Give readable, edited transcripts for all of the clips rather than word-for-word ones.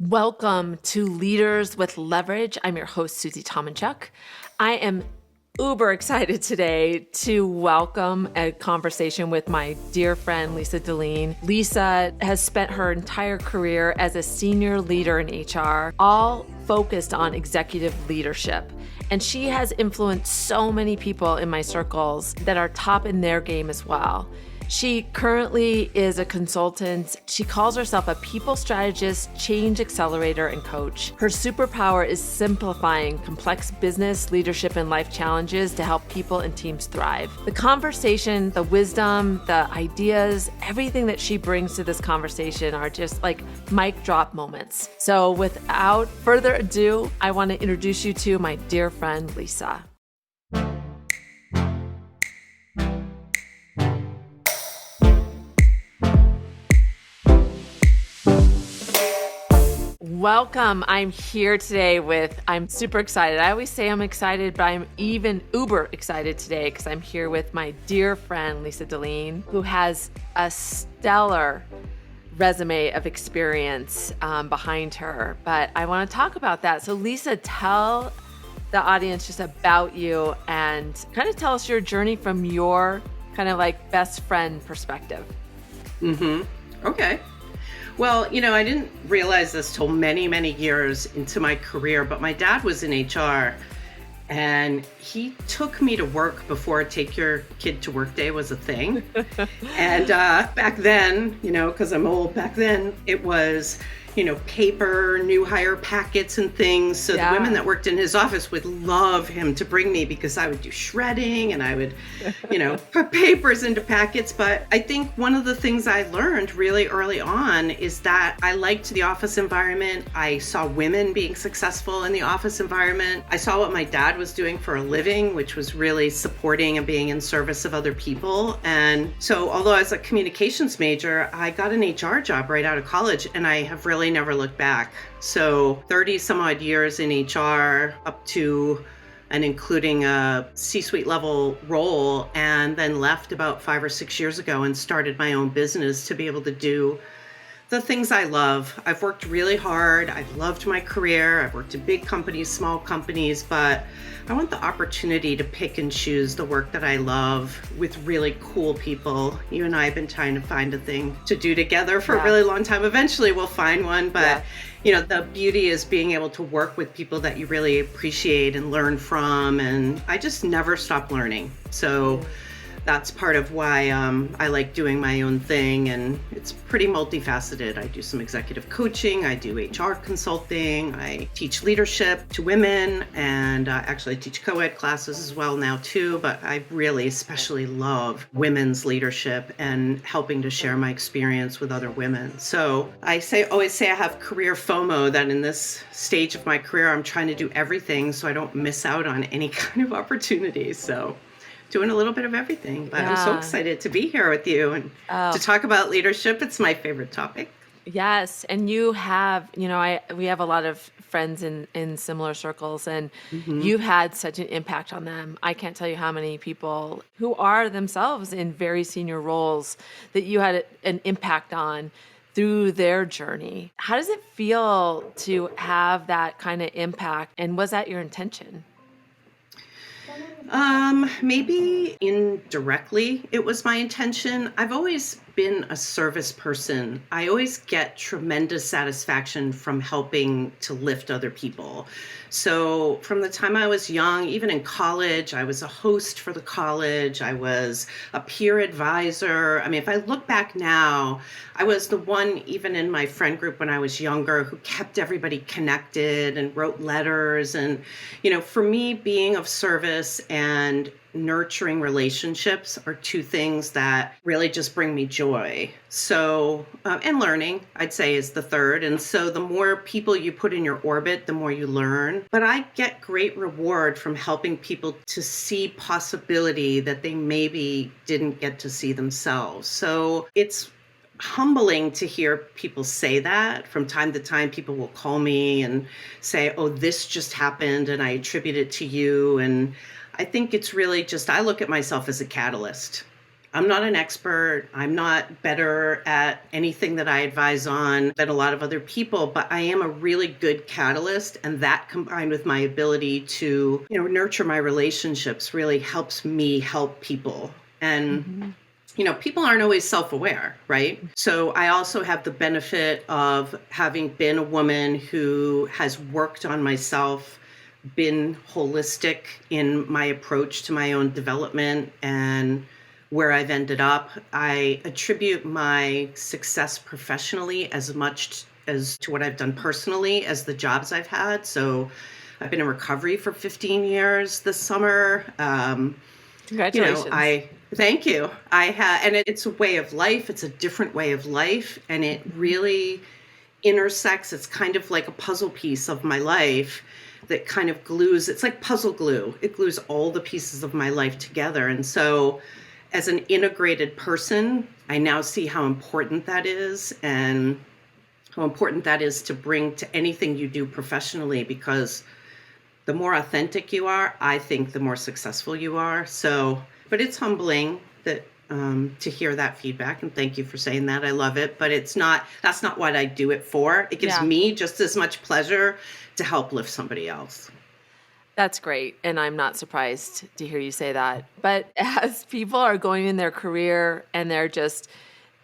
Welcome to Leaders with Leverage. I'm your host, Susie Tomanchuk. I am uber excited today to welcome a conversation with my dear friend, Lysa Dahlin. Lysa has spent her entire career as a senior leader in HR, all focused on executive leadership. And she has influenced so many people in my circles that are top in their game as well. She currently is a consultant. She calls herself a people strategist, change accelerator, and coach. Her superpower is simplifying complex business, leadership, and life challenges to help people and teams thrive. The conversation, the wisdom, the ideas, everything that she brings to this conversation are just like mic drop moments. So without further ado, I want to introduce you to my dear friend, Lysa. Welcome. I'm here today I'm super excited. I always say I'm excited, but I'm even uber excited today because I'm here with my dear friend, Lysa Dahlin, who has a stellar resume of experience behind her. But I want to talk about that. So Lysa, tell the audience just about you and kind of tell us your journey from your kind of like best friend perspective. Okay. Well, I didn't realize this till many, many years into my career, but my dad was in HR and he took me to work before take your kid to work day was a thing. And back then, because I'm old, back then it was, paper, new hire packets and things. So the women that worked in his office would love him to bring me because I would do shredding and I would, put papers into packets. But I think one of the things I learned really early on is that I liked the office environment. I saw women being successful in the office environment. I saw what my dad was doing for a living, which was really supporting and being in service of other people. And so although I was a communications major, I got an HR job right out of college and I have really never looked back. So 30 some odd years in HR up to and including a C-suite level role, and then left about 5 or 6 years ago and started my own business to be able to do the things I love. I've worked really hard. I've loved my career. I've worked in big companies, small companies, but I want the opportunity to pick and choose the work that I love with really cool people. You and I have been trying to find a thing to do together for a really long time. Eventually we'll find one, but the beauty is being able to work with people that you really appreciate and learn from. And I just never stop learning. So that's part of why I like doing my own thing, and it's pretty multifaceted. I do some executive coaching, I do HR consulting, I teach leadership to women, and actually I teach co-ed classes as well now too, but I really especially love women's leadership and helping to share my experience with other women. So I always say I have career FOMO, that in this stage of my career I'm trying to do everything so I don't miss out on any kind of opportunities. So doing a little bit of everything, but I'm so excited to be here with you and to talk about leadership. It's my favorite topic. Yes. And you have, we have a lot of friends in similar circles, and you've had such an impact on them. I can't tell you how many people who are themselves in very senior roles that you had an impact on through their journey. How does it feel to have that kind of impact? And was that your intention? Maybe indirectly it was my intention. I've always been a service person. I always get tremendous satisfaction from helping to lift other people. So from the time I was young, even in college, I was a host for the college. I was a peer advisor. I mean, if I look back now, I was the one, even in my friend group when I was younger, who kept everybody connected and wrote letters. And, for me, being of service and nurturing relationships are two things that really just bring me joy. So, and learning, I'd say, is the third. And so the more people you put in your orbit, the more you learn. But I get great reward from helping people to see possibility that they maybe didn't get to see themselves. So it's humbling to hear people say that. From time to time, people will call me and say, oh, this just happened and I attribute it to you. And I think it's really just, I look at myself as a catalyst. I'm not an expert. I'm not better at anything that I advise on than a lot of other people, but I am a really good catalyst. And that combined with my ability to, nurture my relationships really helps me help people. And people aren't always self-aware, right? So I also have the benefit of having been a woman who has worked on myself, been holistic in my approach to my own development and where I've ended up. I attribute my success professionally as much as to what I've done personally as the jobs I've had. So I've been in recovery for 15 years this summer. Congratulations. Thank you. It's a way of life. It's a different way of life. And it really intersects. It's kind of like a puzzle piece of my life that kind of glues. It's like puzzle glue. It glues all the pieces of my life together. And so as an integrated person, I now see how important that is and how important that is to bring to anything you do professionally, because the more authentic you are, I think the more successful you are. So, but it's humbling that to hear that feedback, and thank you for saying that. I love it, but that's not what I do it for. It gives me just as much pleasure to help lift somebody else. That's great. And I'm not surprised to hear you say that. But as people are going in their career and they're just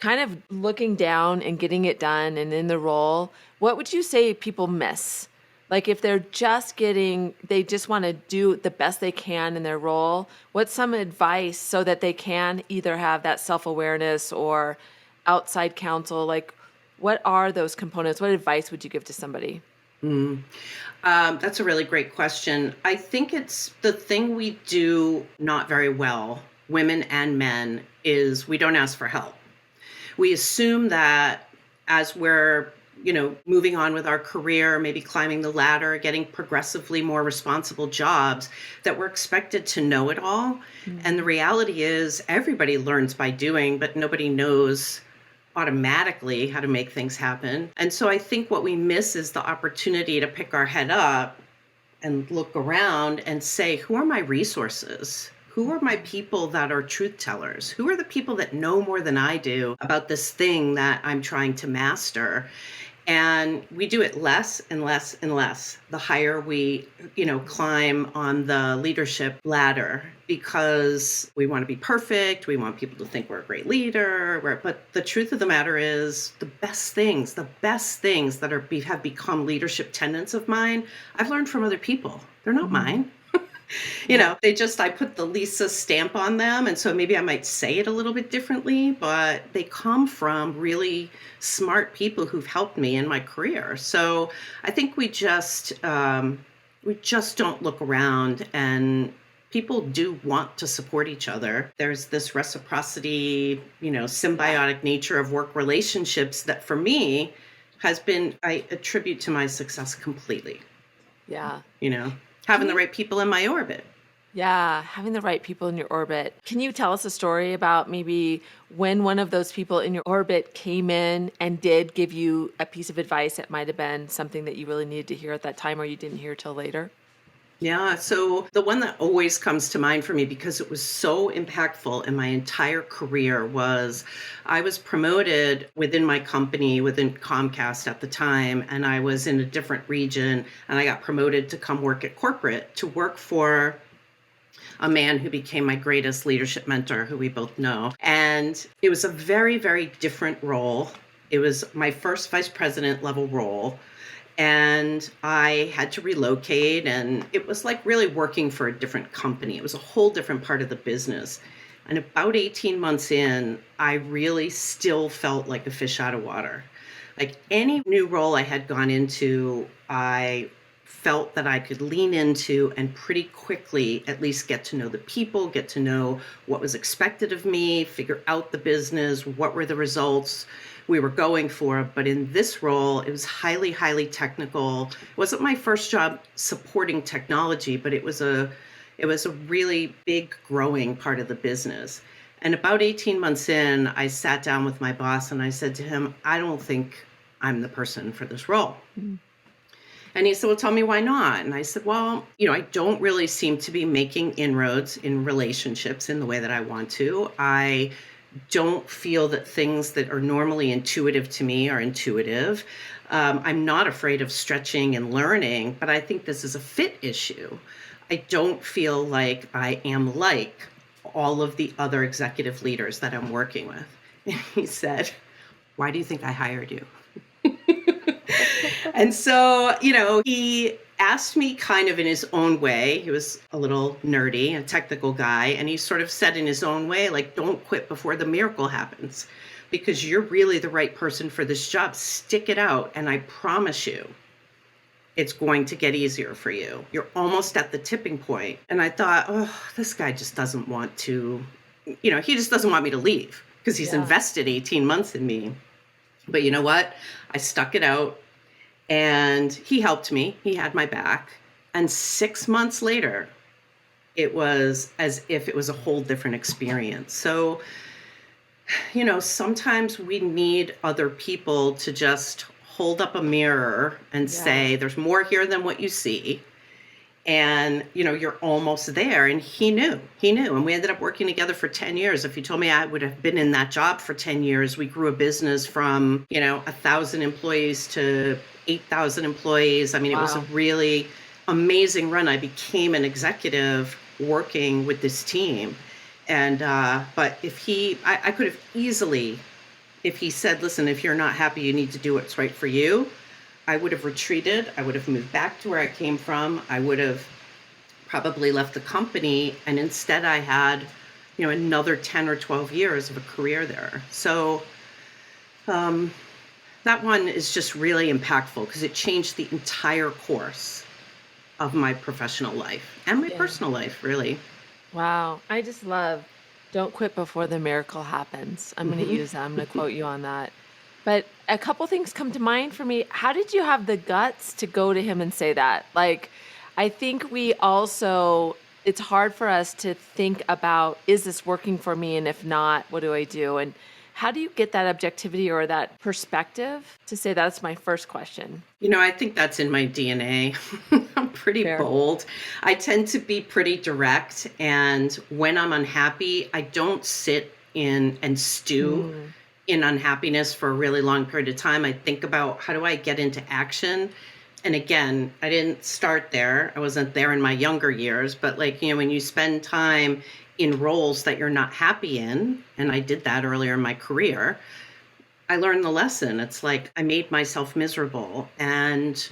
kind of looking down and getting it done and in the role, what would you say people miss? Like if they're they just want to do the best they can in their role, what's some advice so that they can either have that self-awareness or outside counsel? Like what are those components? What advice would you give to somebody? That's a really great question. I think it's the thing we do not very well, women and men, is we don't ask for help. We assume that as we're moving on with our career, maybe climbing the ladder, getting progressively more responsible jobs, that we're expected to know it all. Mm-hmm. And the reality is everybody learns by doing, but nobody knows automatically how to make things happen. And so I think what we miss is the opportunity to pick our head up and look around and say, who are my resources? Who are my people that are truth tellers? Who are the people that know more than I do about this thing that I'm trying to master? And we do it less and less and less the higher we, climb on the leadership ladder, because we want to be perfect. We want people to think we're a great leader. But the truth of the matter is the best things that have become leadership tenets of mine, I've learned from other people. They're not mine. I put the Lysa stamp on them. And so maybe I might say it a little bit differently, but they come from really smart people who've helped me in my career. So I think we just don't look around, and people do want to support each other. There's this reciprocity, symbiotic nature of work relationships that for me I attribute to my success completely. Yeah. Having the right people in my orbit. Yeah, having the right people in your orbit. Can you tell us a story about maybe when one of those people in your orbit came in and did give you a piece of advice that might have been something that you really needed to hear at that time or you didn't hear till later? Yeah, so the one that always comes to mind for me, because it was so impactful in my entire career, was I was promoted within my company, within Comcast at the time, and I was in a different region, and I got promoted to come work at corporate, to work for a man who became my greatest leadership mentor, who we both know. And it was a very, very different role. It was my first vice president level role. And I had to relocate, and it was like really working for a different company. It was a whole different part of the business. And about 18 months in, I really still felt like a fish out of water. Like any new role I had gone into, I felt that I could lean into and pretty quickly at least get to know the people, get to know what was expected of me, figure out the business, what were the results we were going for. But in this role, it was highly, highly technical. It wasn't my first job supporting technology, but it was a really big growing part of the business. And about 18 months in, I sat down with my boss and I said to him, I don't think I'm the person for this role. Mm-hmm. And he said, well, tell me why not? And I said, well, I don't really seem to be making inroads in relationships in the way that I want to. I don't feel that things that are normally intuitive to me are intuitive. I'm not afraid of stretching and learning, but I think this is a fit issue. I don't feel like I am like all of the other executive leaders that I'm working with. And he said, why do you think I hired you? And so, he asked me kind of in his own way. He was a little nerdy, a technical guy. And he sort of said in his own way, like, don't quit before the miracle happens, because you're really the right person for this job. Stick it out. And I promise you, it's going to get easier for you. You're almost at the tipping point. And I thought, oh, this guy just doesn't want to, he just doesn't want me to leave because he's invested 18 months in me. But you know what? I stuck it out. And he helped me. He had my back. And 6 months later, it was as if it was a whole different experience. So, sometimes we need other people to just hold up a mirror and say, there's more here than what you see. And, you're almost there. And he knew. And we ended up working together for 10 years. If you told me I would have been in that job for 10 years, we grew a business from, 1,000 employees to 8,000 employees. I mean, It was a really amazing run. I became an executive working with this team. And, but I could have easily, if he said, listen, if you're not happy, you need to do what's right for you, I would have retreated. I would have moved back to where I came from. I would have probably left the company. And instead I had, another 10 or 12 years of a career there. So that one is just really impactful because it changed the entire course of my professional life and my personal life, really. Wow. I just love, don't quit before the miracle happens. I'm going to use that. I'm going to quote you on that. But a couple things come to mind for me. How did you have the guts to go to him and say that? Like, I think it's hard for us to think about, is this working for me? And if not, what do I do? And how do you get that objectivity or that perspective to say that's my first question? I think that's in my DNA. I'm pretty bold. I tend to be pretty direct. And when I'm unhappy, I don't sit in and stew in unhappiness for a really long period of time. I think about, how do I get into action? And again, I didn't start there. I wasn't there in my younger years, but when you spend time in roles that you're not happy in, and I did that earlier in my career, I learned the lesson. It's like I made myself miserable. And,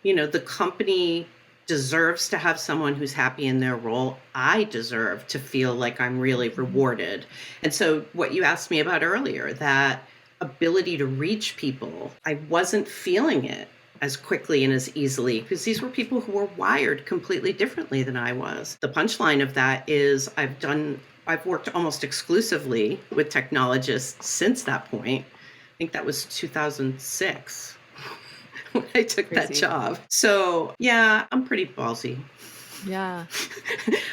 the company deserves to have someone who's happy in their role. I deserve to feel like I'm really rewarded. And so what you asked me about earlier, that ability to reach people, I wasn't feeling it as quickly and as easily because these were people who were wired completely differently than I was. The punchline of that is I've worked almost exclusively with technologists since that point. I think that was 2006 when I took that job. So yeah, I'm pretty ballsy. Yeah.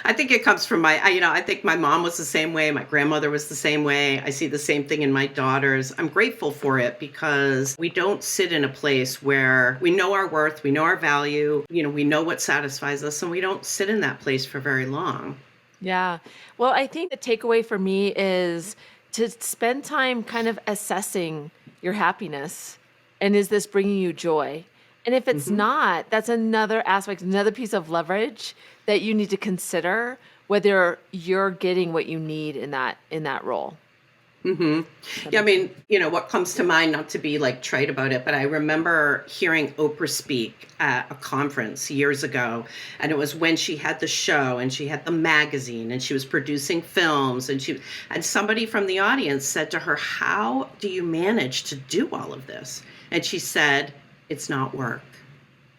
I think it comes from I think my mom was the same way. My grandmother was the same way. I see the same thing in my daughters. I'm grateful for it because we don't sit in a place where we know our worth, we know our value, we know what satisfies us, and we don't sit in that place for very long. Yeah. Well, I think the takeaway for me is to spend time kind of assessing your happiness. And is this bringing you joy? And if it's not, that's another aspect, another piece of leverage that you need to consider whether you're getting what you need in that role. Yeah, I mean, what comes to mind, not to be trite about it, but I remember hearing Oprah speak at a conference years ago. And it was when she had the show and she had the magazine and she was producing films. And somebody from the audience said to her, how do you manage to do all of this? And she said, it's not work.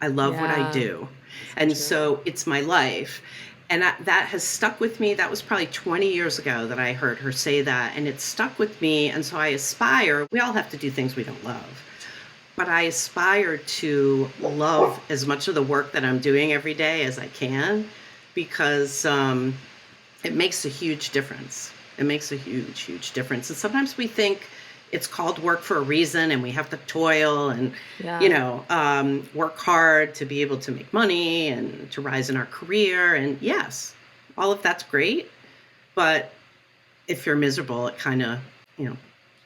I love what I do. And so it's my life. And that has stuck with me. That was probably 20 years ago that I heard her say that. And it stuck with me. And so I aspire, we all have to do things we don't love. But I aspire to love as much of the work that I'm doing every day as I can, because it makes a huge difference. It makes a huge, huge difference. And sometimes we think it's called work for a reason, and we have to toil and, Yeah. work hard to be able to make money and to rise in our career. And yes, all of that's great. But if you're miserable, it kind of, you know,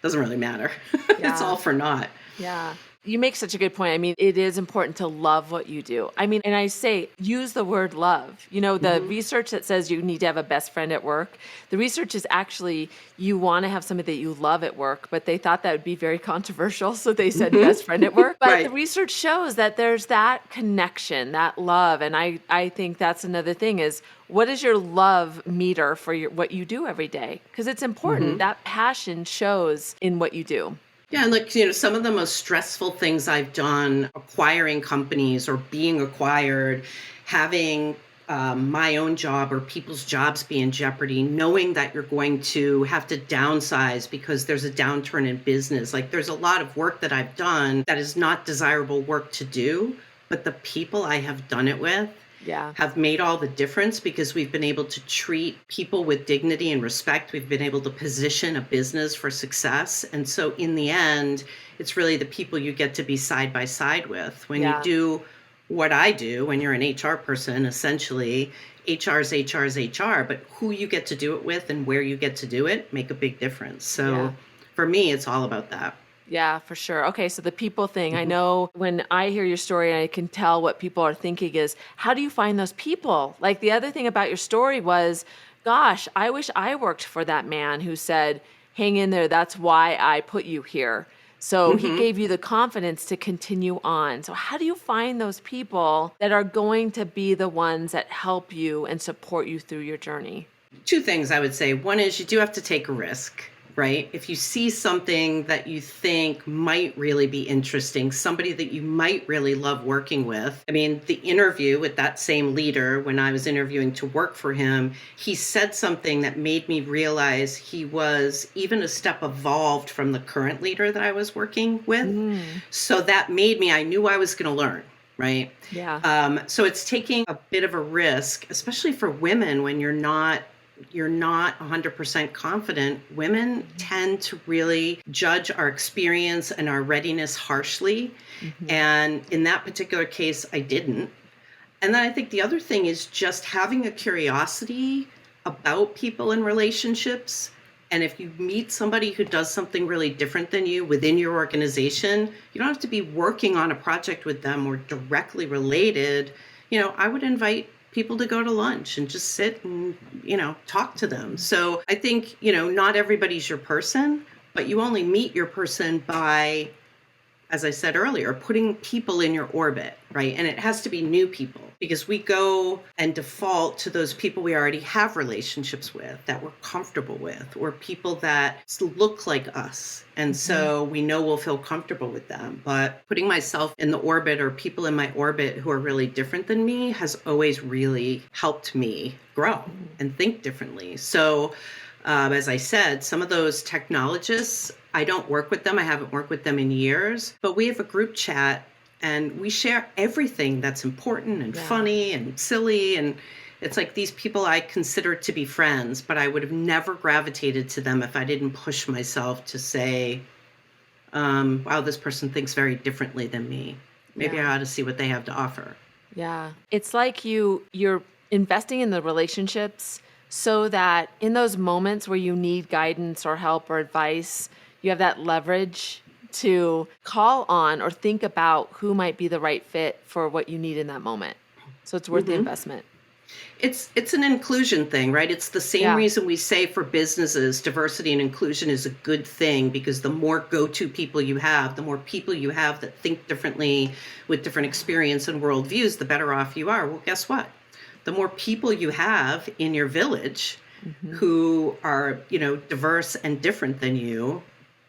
doesn't really matter. It's all Yeah. for naught. Yeah. You make such a good point. I mean, it is important to love what you do. I mean, and I say use the word love. The Hmm. research that says you need to have a best friend at work, the research is actually you want to have somebody that you love at work, but they thought that would be very controversial. So they said Hmm. best friend at work. But the Right. research shows that there's that connection, that love. And I think that's another thing is what is your love meter for what you do every day? Because it's important. Hmm. That passion shows in what you do. Yeah, and like, some of the most stressful things I've done, acquiring companies or being acquired, having my own job or people's jobs be in jeopardy, knowing that you're going to have to downsize because there's a downturn in business. Like, there's a lot of work that I've done that is not desirable work to do, but the people I have done it with Yeah. have made all the difference because we've been able to treat people with dignity and respect. We've been able to position a business for success. And so in the end, it's really the people you get to be side by side with. When you Yeah. do what I do, when you're an HR person, essentially, HR is HR is HR, but who you get to do it with and where you get to do it make a big difference. Yeah. So for me, it's all about that. Yeah, for sure. Okay, so the people thing, I Mhm. know when I hear your story, I can tell what people are thinking is, how do you find those people? Like the other thing about your story was, gosh, I wish I worked for that man who said, hang in there, that's why I put you here. So he Mhm. gave you the confidence to continue on. So, how do you find those people that are going to be the ones that help you and support you through your journey? Two things I would say. One is you do have to take a risk, right? If you see something that you think might really be interesting, somebody that you might really love working with. I mean, the interview with that same leader, when I was interviewing to work for him, he said something that made me realize he was even a step evolved from the current leader that I was working with. Mm, So that made me, I knew I was going to learn. Right. yeah. So it's taking a bit of a risk, especially for women when you're not 100% confident. Women tend to really judge our experience and our readiness harshly. Hmm. And in that particular case, I didn't. And then I think the other thing is just having a curiosity about people and relationships. And if you meet somebody who does something really different than you within your organization, you don't have to be working on a project with them or directly related. I would invite people to go to lunch and just sit and, talk to them. So I think, not everybody's your person, but you only meet your person by, as I said earlier, putting people in your orbit, right? And it has to be new people because we go and default to those people we already have relationships with that we're comfortable with, or people that look like us. And Hmm. so we know we'll feel comfortable with them. But putting myself in the orbit or people in my orbit who are really different than me has always really helped me grow and think differently. So as I said, some of those technologists, I don't work with them. I haven't worked with them in years, but we have a group chat and we share everything that's important and Yeah. funny and silly. And it's like these people I consider to be friends, but I would have never gravitated to them if I didn't push myself to say, wow, this person thinks very differently than me. Maybe Yeah. I ought to see what they have to offer. Yeah. It's like you're investing in the relationships so that in those moments where you need guidance or help or advice, you have that leverage to call on or think about who might be the right fit for what you need in that moment. So it's worth the Hmm. investment. It's an inclusion thing, right? It's the same Yeah. reason we say for businesses, diversity and inclusion is a good thing because the more go-to people you have, the more people you have that think differently with different experience and worldviews, the better off you are. Well, guess what? The more people you have in your village Hmm. who are, diverse and different than you,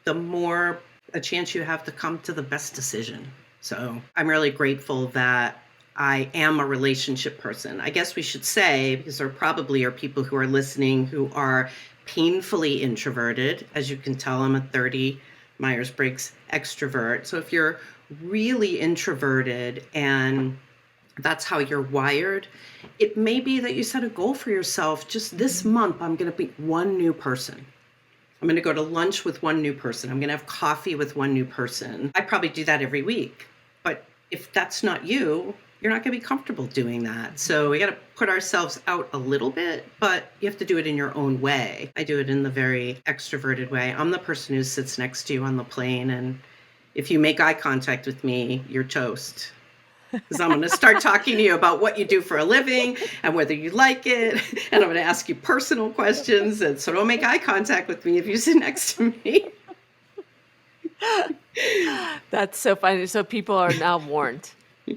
the more a chance you have to come to the best decision. So I'm really grateful that I am a relationship person. I guess we should say, because there probably are people who are listening who are painfully introverted. As you can tell, I'm a 30 Myers-Briggs extrovert. So if you're really introverted and that's how you're wired, it may be that you set a goal for yourself. Just this Hmm. month, I'm going to meet one new person. I'm going to go to lunch with one new person. I'm going to have coffee with one new person. I probably do that every week. But if that's not you, you're not going to be comfortable doing that. So we got to put ourselves out a little bit, but you have to do it in your own way. I do it in the very extroverted way. I'm the person who sits next to you on the plane. And if you make eye contact with me, you're toast. Because I'm going to start talking to you about what you do for a living and whether you like it. And I'm going to ask you personal questions. And so don't make eye contact with me if you sit next to me. That's so funny. So people are now warned. Well,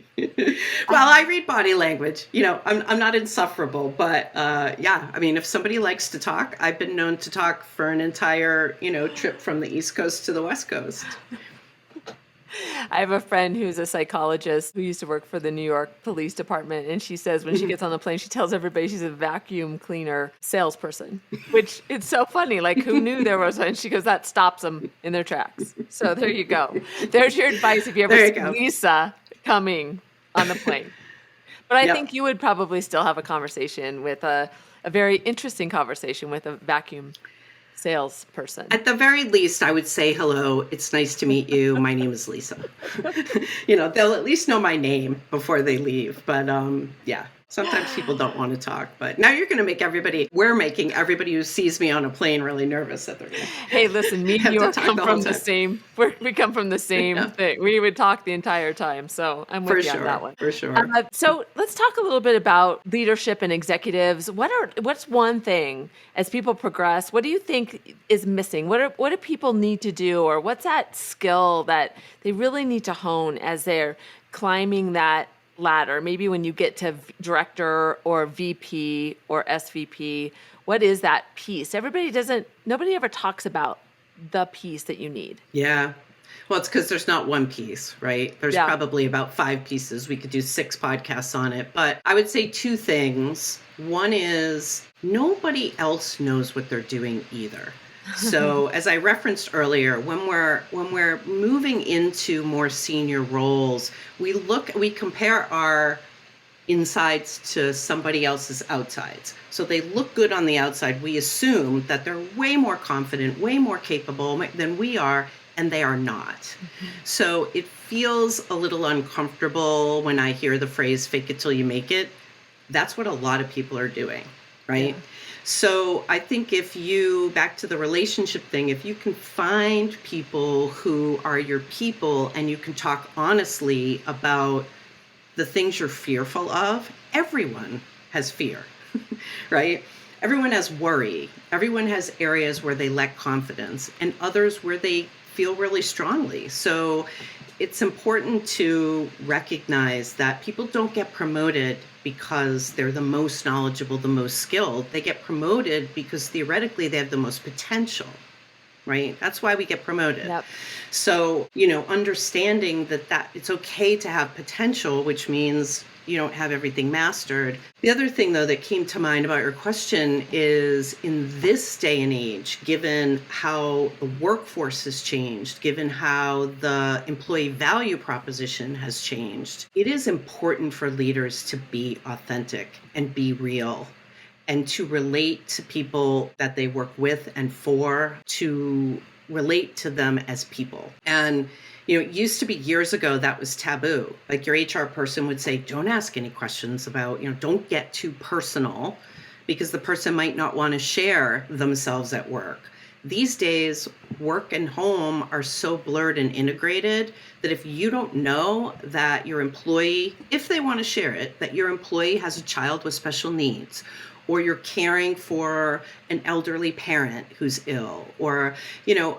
I read body language. I'm not insufferable, but yeah, I mean, if somebody likes to talk, I've been known to talk for an entire, trip from the East Coast to the West Coast. I have a friend who's a psychologist who used to work for the New York Police Department, and she says when she gets on the plane, she tells everybody she's a vacuum cleaner salesperson, which it's so funny. Like, who knew there was one? She goes, that stops them in their tracks. So there you go. There's your advice if you ever see Lysa coming on the plane. But I think you would probably still have a conversation with a very interesting conversation with a vacuum salesperson. At the very least, I would say, hello, it's nice to meet you. My name is Lysa. They'll at least know my name before they leave. But yeah, sometimes people don't want to talk. But now you're going to make we're making everybody who sees me on a plane really nervous that they're going to. Hey, listen, me and you we come from the same thing. We would talk the entire time. So I'm with you on that one. For sure. So let's talk a little bit about leadership and executives. What's one thing as people progress? What do you think is missing? What do people need to do, or what's that skill that they really need to hone as they're climbing that ladder? Maybe when you get to director or VP or SVP, what is that piece? Nobody ever talks about the piece that you need. Yeah. Well, it's because there's not one piece, right? There's probably about 5 pieces. We could do 6 podcasts on it. But I would say 2 things. One is nobody else knows what they're doing either. So as I referenced earlier, when we're moving into more senior roles, we compare our insides to somebody else's outsides. So they look good on the outside. We assume that they're way more confident, way more capable than we are, and they are not. Mm-hmm. So it feels a little uncomfortable when I hear the phrase fake it till you make it. That's what a lot of people are doing, right? Yeah. So I think back to the relationship thing, if you can find people who are your people and you can talk honestly about the things you're fearful of, everyone has fear, right? Everyone has worry. Everyone has areas where they lack confidence and others where they feel really strongly. So it's important to recognize that people don't get promoted because they're the most knowledgeable, the most skilled. They get promoted because theoretically they have the most potential, right? That's why we get promoted. Yep. So, understanding that it's okay to have potential, which means you don't have everything mastered. The other thing, though, that came to mind about your question is in this day and age, given how the workforce has changed, given how the employee value proposition has changed, it is important for leaders to be authentic and be real and to relate to people that they work with and for, to relate to them as people. And it used to be years ago that was taboo. Like your HR person would say, don't ask any questions about, don't get too personal because the person might not want to share themselves at work. These days, work and home are so blurred and integrated that if you don't know that your employee, if they want to share it, that your employee has a child with special needs, or you're caring for an elderly parent who's ill, or,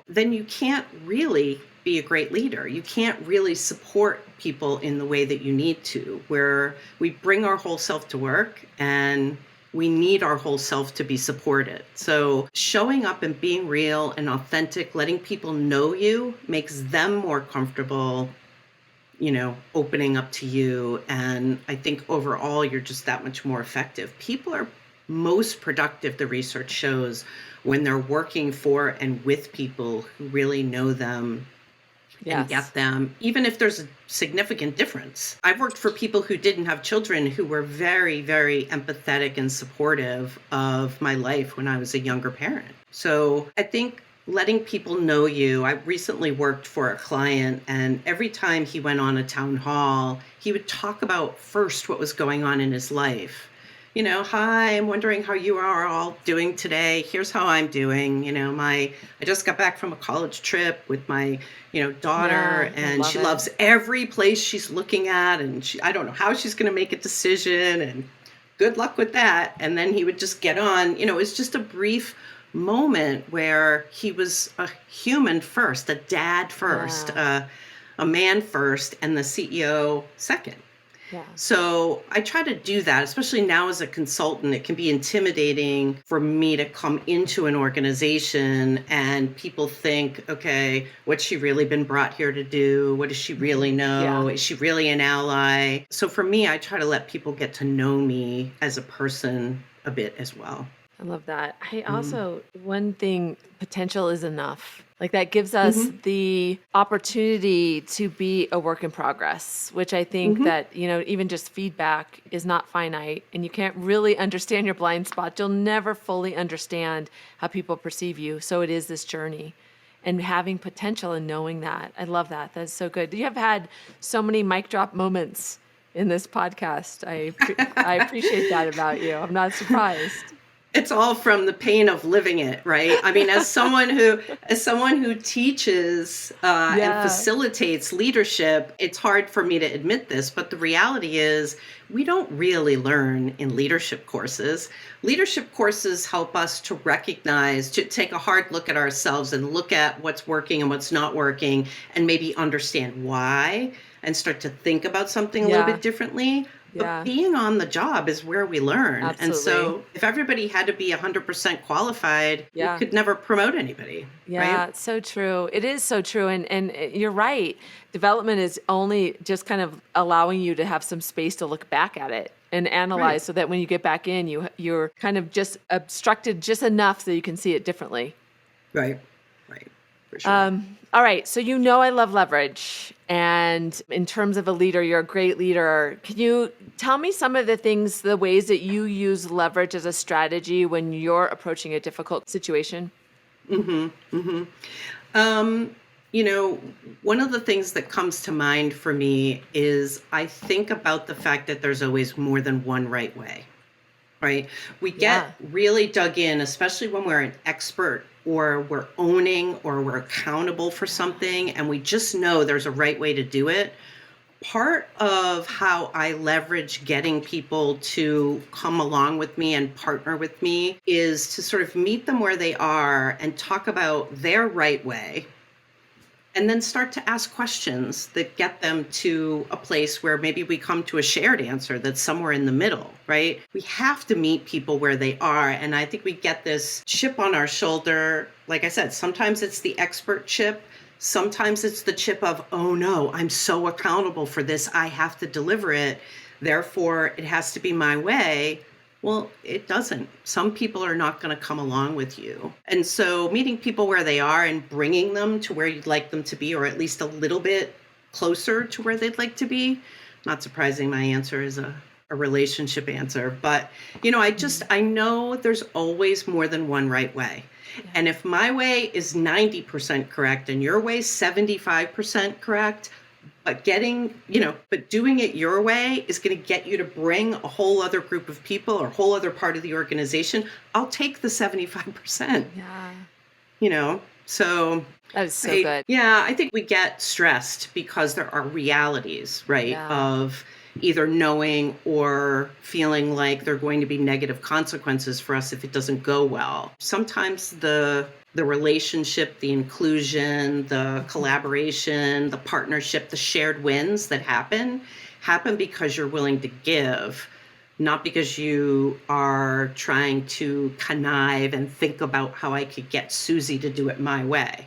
then you can't really be a great leader. You can't really support people in the way that you need to, where we bring our whole self to work and we need our whole self to be supported. So showing up and being real and authentic, letting people know you makes them more comfortable, opening up to you. And I think overall, you're just that much more effective. People are most productive, the research shows, when they're working for and with people who really know them and get them, even if there's a significant difference. I've worked for people who didn't have children who were very, very empathetic and supportive of my life when I was a younger parent. So I think letting people know you. I recently worked for a client, and every time he went on a town hall, he would talk about first what was going on in his life. Hi, I'm wondering how you are all doing today. Here's how I'm doing. I just got back from a college trip with my, daughter, Yeah, I and love she it. loves every place she's looking at, and I don't know how she's going to make a decision, and good luck with that. And then he would just get on. It was just a brief moment where he was a human first, a dad first, Yeah. a man first, and the CEO second. Yeah. So I try to do that, especially now as a consultant. It can be intimidating for me to come into an organization and people think, okay, what's she really been brought here to do? What does she really know? Yeah. Is she really an ally? So for me, I try to let people get to know me as a person a bit as well. I love that. I Mm. also, one thing, potential is enough. Like that gives us Mm-hmm. the opportunity to be a work in progress, which I think Mm-hmm. that, even just feedback is not finite and you can't really understand your blind spots. You'll never fully understand how people perceive you. So it is this journey and having potential and knowing that. I love that. That's so good. You have had so many mic drop moments in this podcast. I appreciate that about you. I'm not surprised. It's all from the pain of living it, right? I mean, as someone who teaches and Yeah. facilitates leadership, it's hard for me to admit this, but the reality is we don't really learn in leadership courses. Leadership courses help us to recognize, to take a hard look at ourselves and look at what's working and what's not working, and maybe understand why and start to think about something a little Yeah. bit differently. But Yeah. being on the job is where we learn. And Absolutely. so if everybody had to be 100% qualified, we Yeah. could never promote anybody, Yeah, right? it's so true. It is so true. And you're right. Development is only just kind of allowing you to have some space to look back at it and Right. analyze so that when you get back in, you're kind of just obstructed just enough so you can see it differently. Right. Right. For sure. All right. So I love leverage. And in terms of a leader, you're a great leader. Can you tell me some of the ways that you use leverage as a strategy when you're approaching a difficult situation? Mm-hmm. Mm-hmm. Um, you know, one of the things that comes to mind for me is I think about the fact that there's always more than one right way. Right? We Yeah. get really dug in, especially when we're an expert or we're owning or we're accountable for something and we just know there's a right way to do it. Part of how I leverage getting people to come along with me and partner with me is to sort of meet them where they are and talk about their right way, and then start to ask questions that get them to a place where maybe we come to a shared answer that's somewhere in the middle, right? We have to meet people where they are. And I think we get this chip on our shoulder. Like I said, sometimes it's the expert chip. Sometimes it's the chip of, oh no, I'm so accountable for this. I have to deliver it. Therefore, it has to be my way. Well, it doesn't. Some people are not going to come along with you. And so meeting people where they are and bringing them to where you'd like them to be, or at least a little bit closer to where they'd like to be. Not surprising, my answer is a relationship answer. But, I know there's always more than one right way. Yeah. And if my way is 90% correct and your way 75% correct, but doing it your way is going to get you to bring a whole other group of people or a whole other part of the organization. I'll take the 75%, Yeah. So That is so good. I think we get stressed because there are realities, right? Yeah. Of either knowing or feeling like there are going to be negative consequences for us if it doesn't go well. Sometimes the relationship, the inclusion, the collaboration, the partnership, the shared wins that happen because you're willing to give, not because you are trying to connive and think about how I could get Susie to do it my way.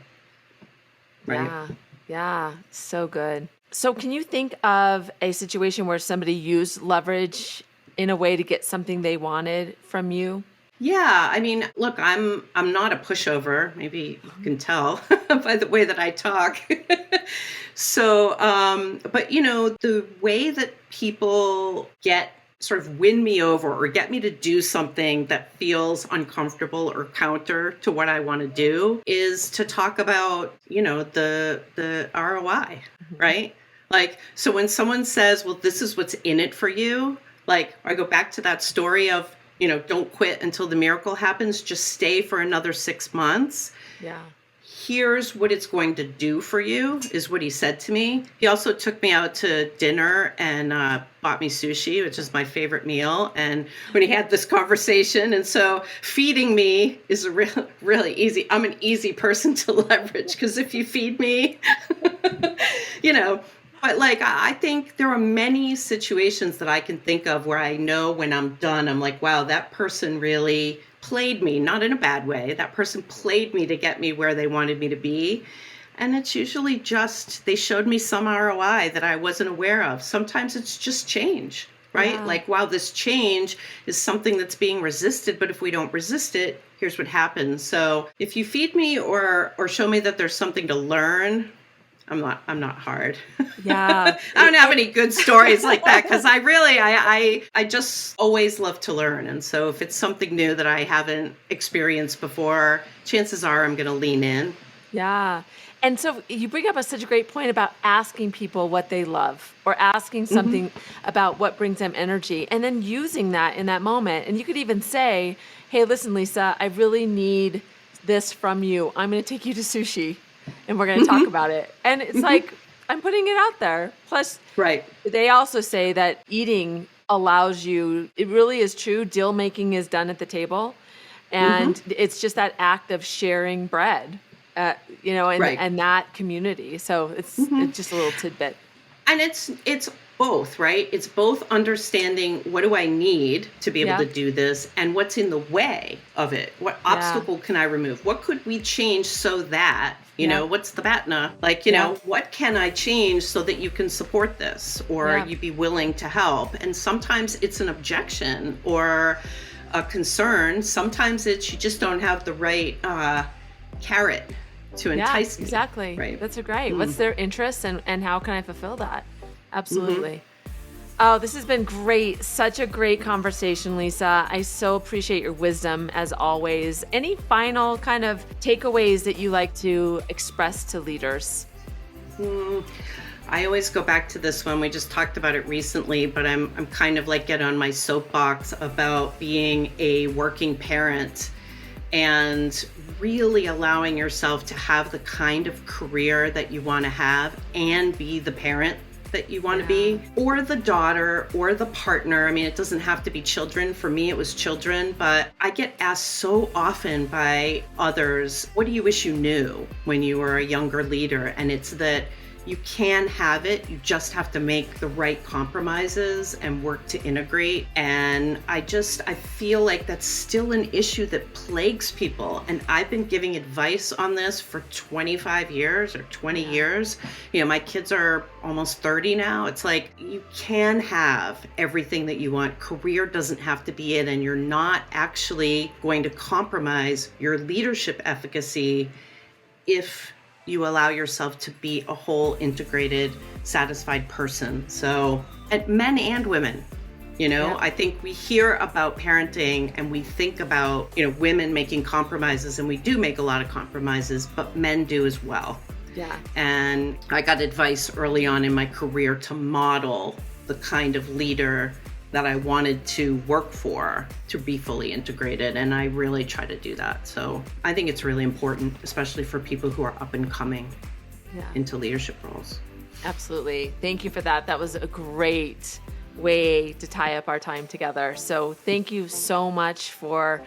Right? Yeah. Yeah. So good. So can you think of a situation where somebody used leverage in a way to get something they wanted from you? Yeah, I mean, look, I'm not a pushover. Maybe you can tell by the way that I talk. So, but the way that people get sort of win me over or get me to do something that feels uncomfortable or counter to what I want to do is to talk about, the ROI, right? Like, so when someone says, well, this is what's in it for you, like I go back to that story of, don't quit until the miracle happens, just stay for another 6 months. Yeah. Here's what it's going to do for you, is what he said to me. He also took me out to dinner and bought me sushi, which is my favorite meal. And when he had this conversation, and so feeding me is really easy. I'm an easy person to leverage because if you feed me, but like, I think there are many situations that I can think of where I know when I'm done, I'm like, wow, that person really played me, not in a bad way. That person played me to get me where they wanted me to be. And it's usually just, they showed me some ROI that I wasn't aware of. Sometimes it's just change, right? Yeah. Like, wow, this change is something that's being resisted, but if we don't resist it, here's what happens. So if you feed me or show me that there's something to learn, I'm not hard. Yeah. I don't have any good stories like that because I just always love to learn. And so if it's something new that I haven't experienced before, chances are I'm going to lean in. Yeah. And so you bring up such a great point about asking people what they love or asking something about what brings them energy and then using that in that moment. And you could even say, hey, listen, Lysa, I really need this from you. I'm going to take you to sushi and we're going to talk about it. And it's like, I'm putting it out there. Plus, Right. they also say that eating allows you, it really is true, deal making is done at the table. And it's just that act of sharing bread, Right. and that community. So it's just a little tidbit. And it's both, right? It's both understanding what do I need to be able Yeah. to do this and what's in the way of it. What obstacle can I remove? What could we change so that, what's the BATNA? Like, what can I change so that you can support this or you'd be willing to help? And sometimes it's an objection or a concern. Sometimes it's you just don't have the right carrot to entice me. Exactly. Right. That's great. What's their interest and how can I fulfill that? Absolutely. Oh, this has been great. Such a great conversation, Lysa. I so appreciate your wisdom as always. Any final kind of takeaways that you like to express to leaders? I always go back to this one. We just talked about it recently, but I'm kind of like get on my soapbox about being a working parent and really allowing yourself to have the kind of career that you want to have and be the parent that you want to be, or the daughter or the partner. I mean, it doesn't have to be children. For me, it was children, but I get asked so often by others, what do you wish you knew when you were a younger leader? And it's that you can have it. You just have to make the right compromises and work to integrate. And I feel like that's still an issue that plagues people. And I've been giving advice on this for 25 years or 20 years. My kids are almost 30 now. It's like you can have everything that you want. Career doesn't have to be it. And you're not actually going to compromise your leadership efficacy if you allow yourself to be a whole, integrated, satisfied person. So, and men and women, I think we hear about parenting and we think about, women making compromises, and we do make a lot of compromises, but men do as well. Yeah. And I got advice early on in my career to model the kind of leader that I wanted to work for to be fully integrated. And I really try to do that. So I think it's really important, especially for people who are up and coming into leadership roles. Absolutely. Thank you for that. That was a great way to tie up our time together. So thank you so much for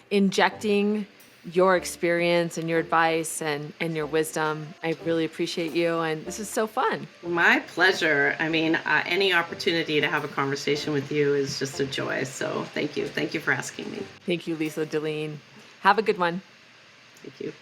injecting your experience and your advice and your wisdom. I really appreciate you. And this is so fun. My pleasure. I mean, any opportunity to have a conversation with you is just a joy. So thank you. Thank you for asking me. Thank you, Lysa Dahlin. Have a good one. Thank you.